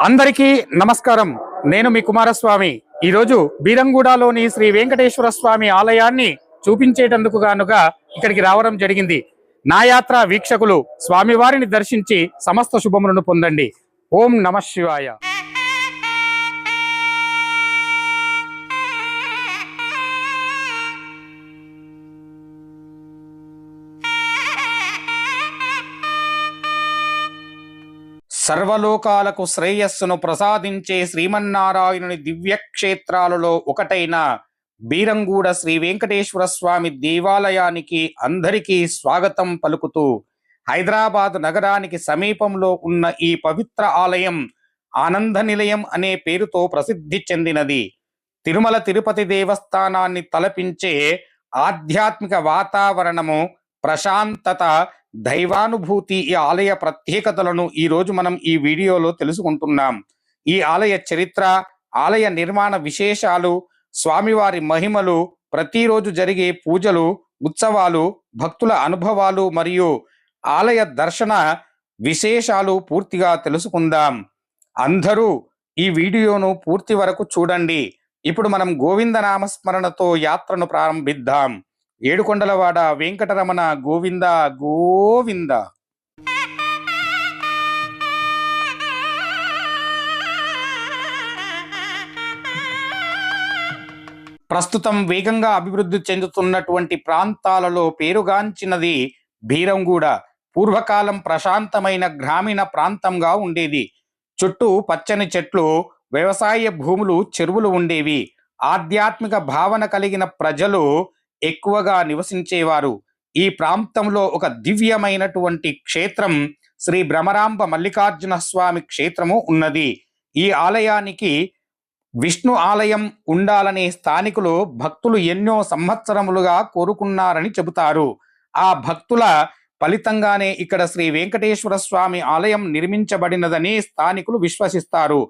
అందరికీ నమస్కారం. నేను మీ కుమారస్వామి. ఈరోజు బీరంగూడలోని శ్రీ వెంకటేశ్వర స్వామి ఆలయాన్ని చూపించేటందుకు గానుగా ఇక్కడికి రావడం జరిగింది. నా యాత్ర వీక్షకులు స్వామివారిని దర్శించి సమస్త శుభములను పొందండి. ఓం నమః శివాయ. సర్వలోకాలకు శ్రేయస్సును ప్రసాదించే శ్రీమన్నారాయణుని దివ్యక్షేత్రాలలో ఒకటైన బీరంగూడ శ్రీ వెంకటేశ్వర స్వామి దేవాలయానికి అందరికీ స్వాగతం పలుకుతూ హైదరాబాద్ నగరానికి సమీపంలో ఉన్న ఈ పవిత్ర ఆలయం ఆనంద నిలయం అనే పేరుతో ప్రసిద్ధి చెందినది. తిరుమల తిరుపతి దేవస్థానాన్ని తలపించే ఆధ్యాత్మిక వాతావరణము, ప్రశాంతత, దైవానుభూతి ఈ ఆలయ ప్రత్యేకతలను ఈరోజు మనం ఈ వీడియోలో తెలుసుకుంటున్నాం. ఈ ఆలయ చరిత్ర, ఆలయ నిర్మాణ విశేషాలు, స్వామివారి మహిమలు, ప్రతిరోజు జరిగే పూజలు, ఉత్సవాలు, భక్తుల అనుభవాలు మరియు ఆలయ దర్శన విశేషాలు పూర్తిగా తెలుసుకుందాం. అందరూ ఈ వీడియోను పూర్తి వరకు చూడండి. ఇప్పుడు మనం గోవింద నామస్మరణతో యాత్రను ప్రారంభిద్దాం. ఏడుకొండలవాడ వెంకటరమణ గోవింద గోవింద. ప్రస్తుతం వేగంగా అభివృద్ధి చెందుతున్నటువంటి ప్రాంతాలలో పేరుగాంచినది బీరంగూడ. పూర్వకాలం ప్రశాంతమైన గ్రామీణ ప్రాంతంగా ఉండేది. చుట్టూ పచ్చని చెట్లు, వ్యవసాయ భూములు, చెరువులు ఉండేవి. ఆధ్యాత్మిక భావన కలిగిన ప్రజలు ఎక్కువగా నివసించేవారు. ఈ ప్రాంతంలో ఒక దివ్యమైనటువంటి క్షేత్రం శ్రీ భ్రమరాంబ మల్లికార్జున స్వామి క్షేత్రము ఉన్నది. ఈ ఆలయానికి విష్ణు ఆలయం ఉండాలనే స్థానికులు భక్తులు ఎన్నో సంవత్సరములుగా కోరుకున్నారని చెబుతారు. ఆ భక్తుల ఫలితంగానే ఇక్కడ శ్రీ వెంకటేశ్వర స్వామి ఆలయం నిర్మించబడినదని స్థానికులు విశ్వసిస్తారు.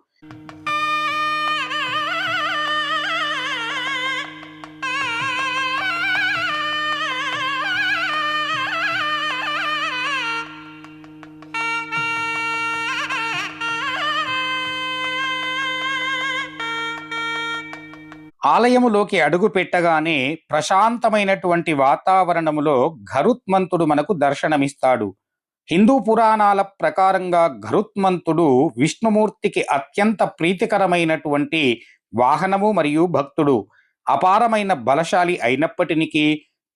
ఆలయములోకి అడుగు పెట్టగానే ప్రశాంతమైనటువంటి వాతావరణములో గరుత్మంతుడు మనకు దర్శనమిస్తాడు. హిందూ పురాణాల ప్రకారంగా గరుత్మంతుడు విష్ణుమూర్తికి అత్యంత ప్రీతికరమైనటువంటి వాహనము మరియు భక్తుడు. అపారమైన బలశాలి అయినప్పటికీ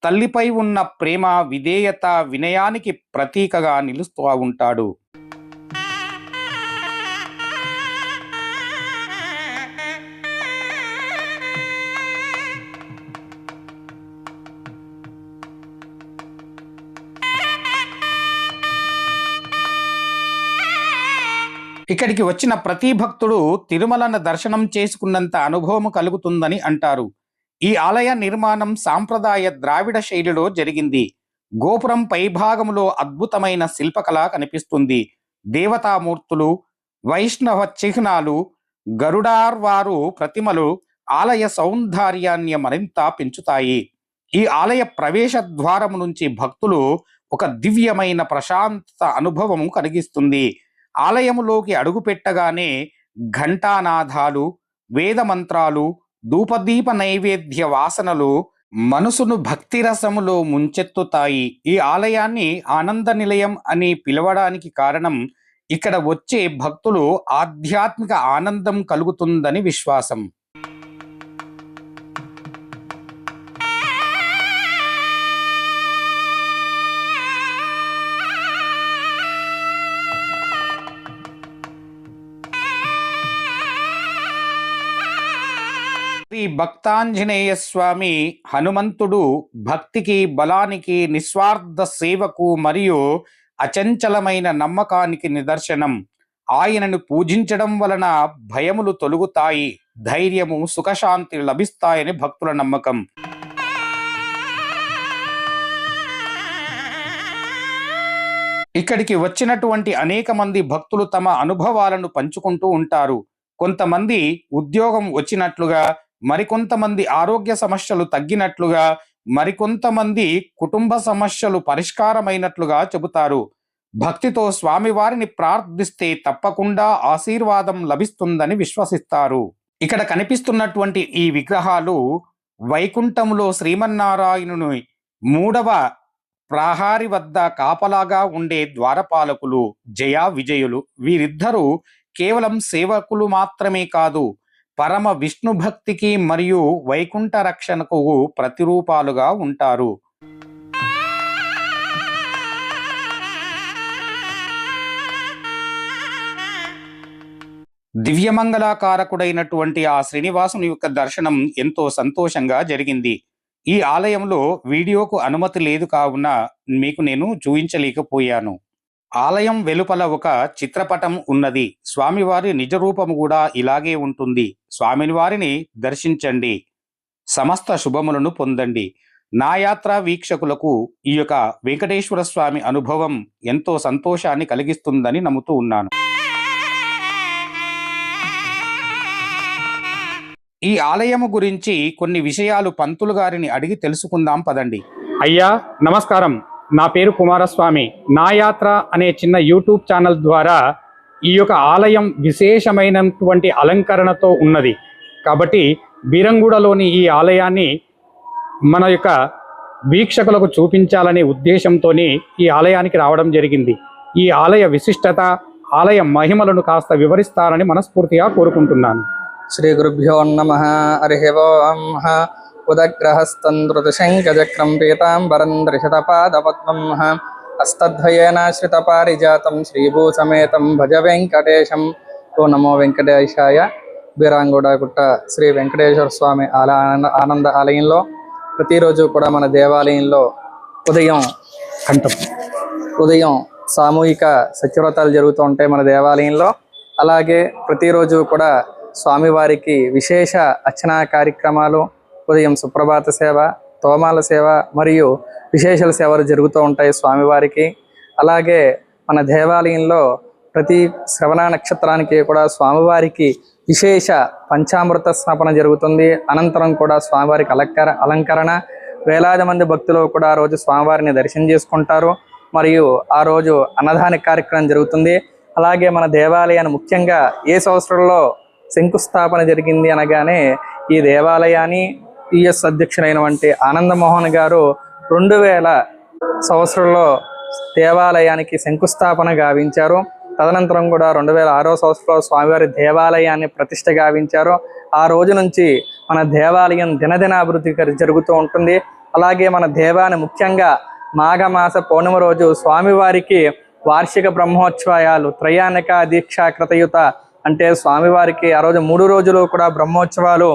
తల్లిపై ఉన్న ప్రేమ, విధేయత, వినయానికి ప్రతీకగా నిలుస్తూ ఉంటాడు. ఇక్కడికి వచ్చిన ప్రతి భక్తుడు తిరుమలను దర్శనం చేసుకున్నంత అనుభవం కలుగుతుందని అంటారు. ఈ ఆలయ నిర్మాణం సాంప్రదాయ ద్రావిడ శైలిలో జరిగింది. గోపురం పైభాగంలో అద్భుతమైన శిల్పకళ కనిపిస్తుంది. దేవతామూర్తులు, వైష్ణవ చిహ్నాలు, గరుడార్వారు ప్రతిమలు ఆలయ సౌందర్యాన్ని మరింత పెంచుతాయి. ఈ ఆలయ ప్రవేశ ద్వారం నుంచి భక్తులు ఒక దివ్యమైన ప్రశాంతత అనుభవం కలిగిస్తుంది. ఆలయములోకి అడుగుపెట్టగానే ఘంటానాదాలు, వేద మంత్రాలు, ధూపదీప నైవేద్య వాసనలు మనసును భక్తి రసములో ముంచెత్తుతాయి. ఈ ఆలయాన్ని ఆనంద నిలయం అని పిలవడానికి కారణం ఇక్కడ వచ్చే భక్తులు ఆధ్యాత్మిక ఆనందం కలుగుతుందని విశ్వాసం. శ్రీ భక్తాంజనేయ స్వామి హనుమంతుడు భక్తికి, బలానికి, నిస్వార్థ సేవకు మరియు అచంచలమైన నమ్మకానికి నిదర్శనం. ఆయనను పూజించడం వలన భయములు తొలగుతాయి, ధైర్యము, సుఖశాంతి లభిస్తాయని భక్తుల నమ్మకం. ఇక్కడికి వచ్చినటువంటి అనేక మంది భక్తులు తమ అనుభవాలను పంచుకుంటూ ఉంటారు. కొంతమంది ఉద్యోగం వచ్చినట్లుగా, మరికొంతమంది ఆరోగ్య సమస్యలు తగ్గినట్లుగా, మరికొంతమంది కుటుంబ సమస్యలు పరిష్కారమైనట్లుగా చెబుతారు. భక్తితో స్వామివారిని ప్రార్థిస్తే తప్పకుండా ఆశీర్వాదం లభిస్తుందని విశ్వసిస్తారు. ఇక్కడ కనిపిస్తున్నటువంటి ఈ విగ్రహాలు వైకుంఠంలో శ్రీమన్నారాయణుని మూడవ ప్రహారి వద్ద కాపలాగా ఉండే ద్వారపాలకులు జయ విజయులు. వీరిద్దరూ కేవలం సేవకులు మాత్రమే కాదు, పరమ విష్ణు భక్తికి మరియు వైకుంఠ రక్షణకు ప్రతిరూపాలుగా ఉంటారు. దివ్యమంగళాకారకుడైనటువంటి ఆ శ్రీనివాసుని యొక్క దర్శనం ఎంతో సంతోషంగా జరిగింది. ఈ ఆలయంలో వీడియోకు అనుమతి లేదు కావున మీకు నేను చూపించలేకపోయాను. ఆలయం వెలుపల ఒక చిత్రపటం ఉన్నది. స్వామివారి నిజ రూపము కూడా ఇలాగే ఉంటుంది. స్వామివారిని దర్శించండి, సమస్త శుభములను పొందండి. నా యాత్ర వీక్షకులకు ఈ యొక్క వెంకటేశ్వర స్వామి అనుభవం ఎంతో సంతోషాన్ని కలిగిస్తుందని నమ్ముతూ ఉన్నాను. ఈ ఆలయము గురించి కొన్ని విషయాలు పంతులు గారిని అడిగి తెలుసుకుందాం పదండి. అయ్యా నమస్కారం, నా పేరు కుమారస్వామి. నా యాత్ర అనే చిన్న యూట్యూబ్ ఛానల్ ద్వారా ఈ యొక్క ఆలయం విశేషమైనటువంటి అలంకరణతో ఉన్నది కాబట్టి బీరంగూడలోని ఈ ఆలయాన్ని మన యొక్క వీక్షకులకు చూపించాలనే ఉద్దేశంతో ఈ ఆలయానికి రావడం జరిగింది. ఈ ఆలయ విశిష్టత, ఆలయ మహిమలను కాస్త వివరిస్తారని మనస్ఫూర్తిగా కోరుకుంటున్నాను. శ్రీ గురుభ్యో నమః. హరి ఓం. ఉదగ్రహస్థం ధృతశంఖచక్రం పీతాంబరం దృశతపాదపద్మం హస్తద్వయేనాశ్రితపారిజాతం శ్రీభూసమేతం భజ వెంకటేశం. ఓ నమో వెంకటేశాయ. బీరంగూడగుట్ట శ్రీ వెంకటేశ్వర స్వామి ఆనంద ఆలయంలో ప్రతిరోజు కూడా మన దేవాలయంలో ఉదయం సామూహిక సత్యవ్రతాలు జరుగుతూ ఉంటాయి మన దేవాలయంలో. అలాగే ప్రతిరోజు కూడా స్వామివారికి విశేష అర్చనా కార్యక్రమాలు, ఉదయం సుప్రభాత సేవ, తోమాల సేవ మరియు విశేషాల సేవలు జరుగుతూ ఉంటాయి స్వామివారికి. అలాగే మన దేవాలయంలో ప్రతి శ్రవణ నక్షత్రానికి కూడా స్వామివారికి విశేష పంచామృత స్నాపన జరుగుతుంది. అనంతరం కూడా స్వామివారికి అలంకరణ. వేలాది మంది భక్తులు కూడా ఆ రోజు స్వామివారిని దర్శనం చేసుకుంటారు. మరియు ఆ రోజు అన్నదాన కార్యక్రమం జరుగుతుంది. అలాగే మన దేవాలయాన్ని ముఖ్యంగా ఏ సంవత్సరంలో శంకుస్థాపన జరిగింది అనగానే ఈ దేవాలయాన్ని టిఎస్ అధ్యక్షులైనటువంటి ఆనందమోహన్ గారు 2000 సంవత్సరంలో దేవాలయానికి శంకుస్థాపన గావించారు. తదనంతరం కూడా 2006 సంవత్సరంలో స్వామివారి దేవాలయాన్ని ప్రతిష్ఠ గావించారు. ఆ రోజు నుంచి మన దేవాలయం దినదిన అభివృద్ధి జరుగుతూ ఉంటుంది. అలాగే మన దేవాలయం ముఖ్యంగా మాఘమాస పౌర్ణమి రోజు స్వామివారికి వార్షిక బ్రహ్మోత్సవాలు, త్రయాణిక దీక్షా కృతయుత అంటే స్వామివారికి ఆ రోజు 3 రోజులు కూడా బ్రహ్మోత్సవాలు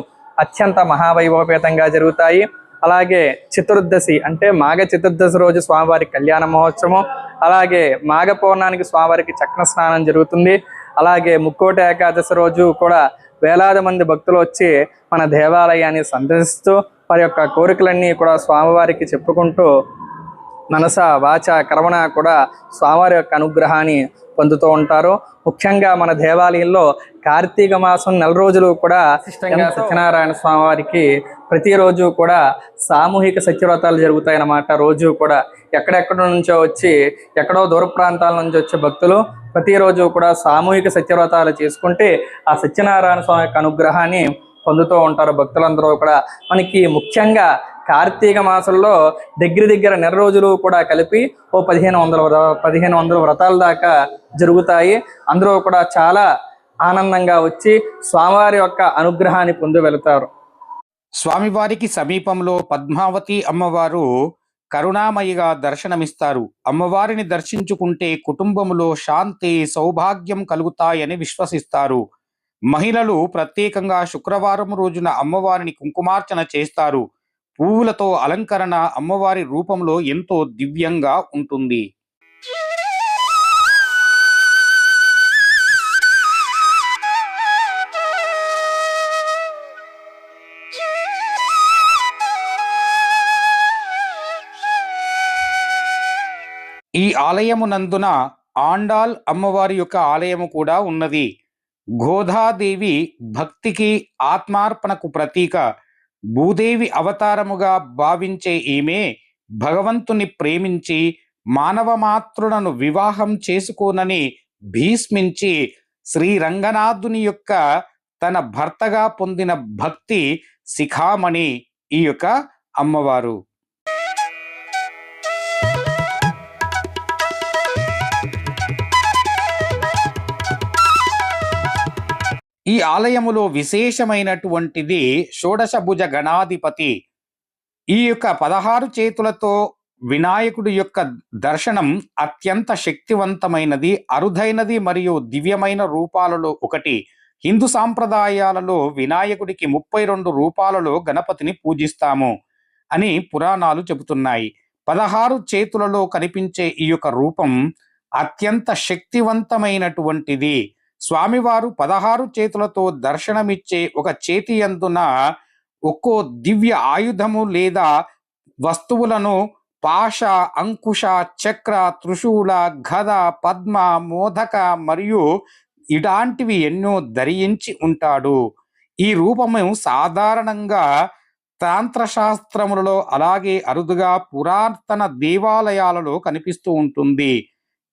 అత్యంత మహావైభవపేతంగా జరుగుతాయి. అలాగే చతుర్దశి అంటే మాఘ చతుర్దశి రోజు స్వామివారి కళ్యాణ మహోత్సవం. అలాగే మాఘ పౌర్ణానికి స్వామివారికి చక్ర స్నానం జరుగుతుంది. అలాగే ముక్కోటి ఏకాదశి రోజు కూడా వేలాది మంది భక్తులు వచ్చి మన దేవాలయాన్ని సందర్శిస్తూ వారి యొక్క కోరికలన్నీ కూడా స్వామివారికి చెప్పుకుంటూ మనస వాచ కర్మణ కూడా స్వామివారి యొక్క అనుగ్రహాన్ని పొందుతూ ఉంటారు. ముఖ్యంగా మన దేవాలయంలో కార్తీక మాసం 4 రోజులు కూడా విశిష్టంగా సత్యనారాయణ స్వామివారికి ప్రతిరోజు కూడా సామూహిక సత్యవ్రతాలు జరుగుతాయన్నమాట. రోజు కూడా ఎక్కడెక్కడ నుంచో వచ్చి, ఎక్కడో దూర ప్రాంతాల నుంచి వచ్చే భక్తులు ప్రతిరోజు కూడా సామూహిక సత్యవ్రతాలు చేసుకుంటే ఆ సత్యనారాయణ స్వామి యొక్క అనుగ్రహాన్ని పొందుతూ ఉంటారు భక్తులందరూ కూడా. మనకి ముఖ్యంగా కార్తీక మాసంలో దగ్గర 4 రోజులు కూడా కలిపి 1500 వ్రతాల దాకా జరుగుతాయి. అందరూ కూడా చాలా ఆనందంగా వచ్చి స్వామివారి యొక్క అనుగ్రహాన్ని పొంది వెళతారు. స్వామివారికి సమీపంలో పద్మావతి అమ్మవారు కరుణామయిగా దర్శనమిస్తారు. అమ్మవారిని దర్శించుకుంటే కుటుంబములో శాంతి, సౌభాగ్యం కలుగుతాయని విశ్వసిస్తారు. మహిళలు ప్రత్యేకంగా శుక్రవారం రోజున అమ్మవారిని కుంకుమార్చన చేస్తారు. పువ్వులతో అలంకరణ అమ్మవారి రూపంలో ఎంతో దివ్యంగా ఉంటుంది. ఈ ఆలయమునందున ఆండాల్ అమ్మవారి యొక్క ఆలయము కూడా ఉన్నది. గోదాదేవి భక్తికి, ఆత్మార్పణకు ప్రతీక. భూదేవి అవతారముగా భావించే ఈమె భగవంతుని ప్రేమించి మానవ మాతృలను వివాహం చేసుకోనని భీష్మించి శ్రీరంగనాథుని యొక్క తన భర్తగా పొందిన భక్తి శిఖామణి ఈ యొక్క అమ్మవారు. ఈ ఆలయములో విశేషమైనటువంటిది షోడశభుజ గణాధిపతి. ఈ యొక్క 16 చేతులతో వినాయకుడి యొక్క దర్శనం అత్యంత శక్తివంతమైనది, అరుదైనది మరియు దివ్యమైన రూపాలలో ఒకటి. హిందూ సాంప్రదాయాలలో వినాయకుడికి 32 రూపాలలో గణపతిని పూజిస్తాము అని పురాణాలు చెబుతున్నాయి. 16 చేతులలో కనిపించే ఈ యొక్క రూపం అత్యంత శక్తివంతమైనటువంటిది. స్వామివారు 16 చేతులతో దర్శనమిచ్చే ఒక చేతి యందున ఒక్కో దివ్య ఆయుధము లేదా వస్తువులను పాశ, అంకుశ, చక్ర, త్రిశూల, గద, పద్మ, మోదక మరియు ఇలాంటివి ఎన్నో ధరించి ఉంటాడు. ఈ రూపము సాధారణంగా తాంత్రశాస్త్రములలో అలాగే అరుదుగా పురాతన దేవాలయాలలో కనిపిస్తూ ఉంటుంది.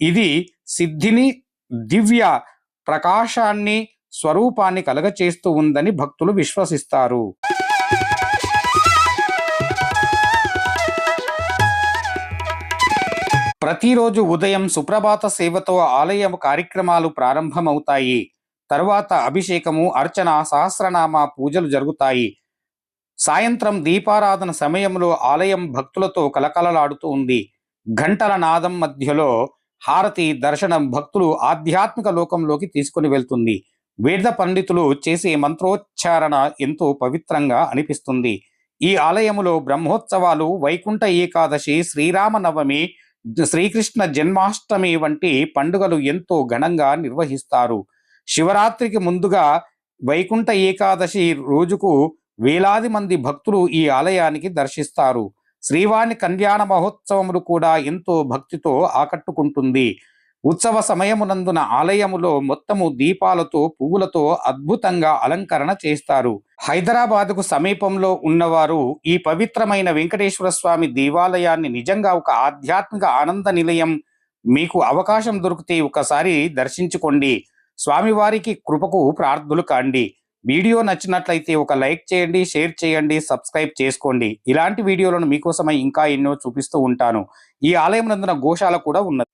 ఇది సిద్ధిని, దివ్య ప్రకాశాన్ని, స్వరూపాన్ని కలగచేస్తూ ఉందని భక్తులు విశ్వసిస్తారు. ప్రతిరోజు ఉదయం సుప్రభాత సేవతో ఆలయం కార్యక్రమాలు ప్రారంభమవుతాయి. తరువాత అభిషేకము, అర్చన, సహస్రనామ పూజలు జరుగుతాయి. సాయంత్రం దీపారాధన సమయంలో ఆలయం భక్తులతో కలకలలాడుతూ ఉంది. గంటల నాదం మధ్యలో హారతి, దర్శనం భక్తులు ఆధ్యాత్మిక లోకంలోకి తీసుకుని వెళ్తుంది. వేద పండితులు చేసే మంత్రోచ్చారణ ఎంతో పవిత్రంగా అనిపిస్తుంది. ఈ ఆలయములో బ్రహ్మోత్సవాలు, వైకుంఠ ఏకాదశి, శ్రీరామనవమి, శ్రీకృష్ణ జన్మాష్టమి వంటి పండుగలు ఎంతో ఘనంగా నిర్వహిస్తారు. శివరాత్రికి ముందుగా వైకుంఠ ఏకాదశి రోజుకు వేలాది మంది భక్తులు ఈ ఆలయానికి దర్శిస్తారు. శ్రీవారి కళ్యాణ మహోత్సవములు కూడా ఎంతో భక్తితో ఆకట్టుకుంటుంది. ఉత్సవ సమయమునందున ఆలయములో మొత్తము దీపాలతో, పువ్వులతో అద్భుతంగా అలంకరణ చేస్తారు. హైదరాబాదుకు సమీపంలో ఉన్నవారు ఈ పవిత్రమైన వెంకటేశ్వర స్వామి దేవాలయాన్ని నిజంగా ఒక ఆధ్యాత్మిక ఆనంద నిలయం. మీకు అవకాశం దొరికితే ఒకసారి దర్శించుకోండి. స్వామివారికి కృపకు ప్రార్థులు కాండి. వీడియో నచ్చినట్లయితే ఒక లైక్ చేయండి, షేర్ చేయండి, సబ్స్క్రైబ్ చేసుకోండి. ఇలాంటి వీడియోలను మీకోసమై ఇంకా ఎన్నో చూపిస్తూ ఉంటాను. ఈ ఆలయం నందున గోశాల కూడా ఉన్నది.